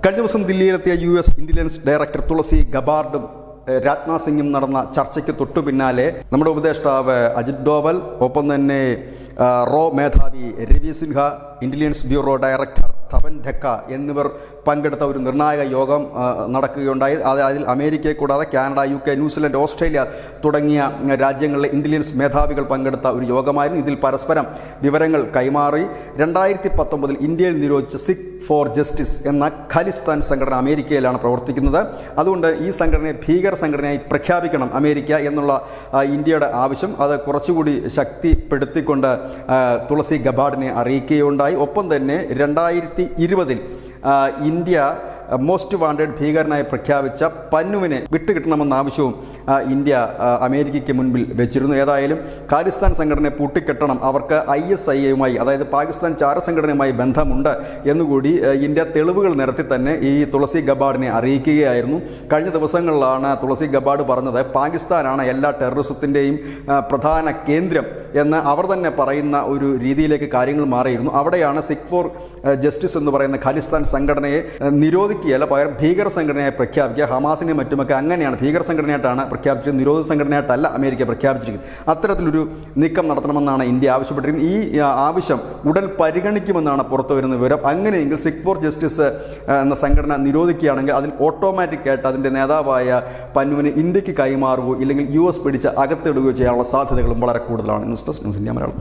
കഴിഞ്ഞ ദിവസം ദില്ലിയിലെത്തിയ US intelligence director തുളസി ഗബാർഡും രാജ്നാഥ് സിംഗും നടന്ന ചർച്ചയ്ക്ക് തൊട്ടു പിന്നാലെ നമ്മുടെ ഉപദേഷ്ടാവ് അജിത് ഡോവൽ, ഒപ്പം തന്നെ റോ മേധാവി Ravi Sinha, intelligence bureau director Tapan Dhaka എന്നിവർ പങ്കെടുത്ത ഒരു നിർണായക യോഗം നടക്കുകയുണ്ടായി. അതിൽ അമേരിക്കയെ കൂടാതെ കാനഡ, UK, ന്യൂസിലൻഡ്, ഓസ്ട്രേലിയ തുടങ്ങിയ രാജ്യങ്ങളിലെ ഇന്റലിജൻസ് മേധാവികൾ പങ്കെടുത്ത ഒരു യോഗമായിരുന്നു. ഇതിൽ പരസ്പരം വിവരങ്ങൾ കൈമാറി 2019 ഇന്ത്യയിൽ നിരോധിച്ച സിഖ് ഫോർ ജസ്റ്റിസ് എന്ന ഖലിസ്ഥാൻ സംഘടന അമേരിക്കയിലാണ് പ്രവർത്തിക്കുന്നത്. അതുകൊണ്ട് ഈ സംഘടനയെ ഭീകര സംഘടനയായി പ്രഖ്യാപിക്കണം അമേരിക്ക എന്നുള്ള ഇന്ത്യയുടെ ആവശ്യം അത് കുറച്ചുകൂടി ശക്തിപ്പെടുത്തിക്കൊണ്ട് തുളസി ഗബാർഡിനെ അറിയിക്കുകയുണ്ടായി. ഒപ്പം തന്നെ 2020 ഇന്ത്യ മോസ്റ്റ് വാണ്ടഡ് ഭീകരനായി പ്രഖ്യാപിച്ച പന്നുവിനെ വിട്ടുകിട്ടണമെന്ന ആവശ്യവും ഇന്ത്യ അമേരിക്കയ്ക്ക് മുൻപിൽ വെച്ചിരുന്നു. ഏതായാലും ഖാലിസ്ഥാൻ സംഘടനയെ പൂട്ടിക്കെട്ടണം, അവർക്ക് ISIയുമായി അതായത് പാകിസ്ഥാൻ ചാരസംഘടനയുമായി ബന്ധമുണ്ട് എന്നുകൂടി ഇന്ത്യ തെളിവുകൾ നിരത്തി തന്നെ ഈ തുളസി ഗബാർഡിനെ അറിയിക്കുകയായിരുന്നു. കഴിഞ്ഞ ദിവസങ്ങളിലാണ് തുളസി ഗബാർഡ് പറഞ്ഞത് പാകിസ്ഥാനാണ് എല്ലാ ടെററിസത്തിൻ്റെയും പ്രധാന കേന്ദ്രം എന്ന് അവർ തന്നെ പറയുന്ന ഒരു രീതിയിലേക്ക് കാര്യങ്ങൾ മാറിയിരുന്നു. അവിടെയാണ് സിഖ് ഫോർ ജസ്റ്റിസ് എന്ന് പറയുന്ന ഖാലിസ്ഥാൻ സംഘടനയെ നിരോധിക്കുകയല്ല, പകരം ഭീകര സംഘടനയായി പ്രഖ്യാപിക്കുക. ഹമാസിനെ മറ്റുമൊക്കെ അങ്ങനെയാണ് ഭീകര സംഘടനയായിട്ടാണ് പ്രഖ്യാപിച്ചിരിക്കുന്നത്, നിരോധിത സംഘടനയായിട്ടല്ല അമേരിക്ക പ്രഖ്യാപിച്ചിരിക്കുന്നത്. അത്തരത്തിലൊരു നീക്കം നടത്തണമെന്നാണ് ഇന്ത്യ ആവശ്യപ്പെട്ടിരിക്കുന്നത്. ഈ ആവശ്യം ഉടൻ പരിഗണിക്കുമെന്നാണ് പുറത്തു വരുന്ന വിവരം. അങ്ങനെയെങ്കിൽ സിഖ് ഫോർ ജസ്റ്റിസ് എന്ന സംഘടന നിരോധിക്കുകയാണെങ്കിൽ അതിൽ ഓട്ടോമാറ്റിക്കായിട്ട് അതിൻ്റെ നേതാവായ പന്നുവിനെ ഇന്ത്യക്ക് കൈമാറുകയോ ഇല്ലെങ്കിൽ US പിടിച്ച് അകത്തിടുകയോ ചെയ്യാനുള്ള സാധ്യതകളും വളരെ കൂടുതലാണ്. News desk news India Malayalam.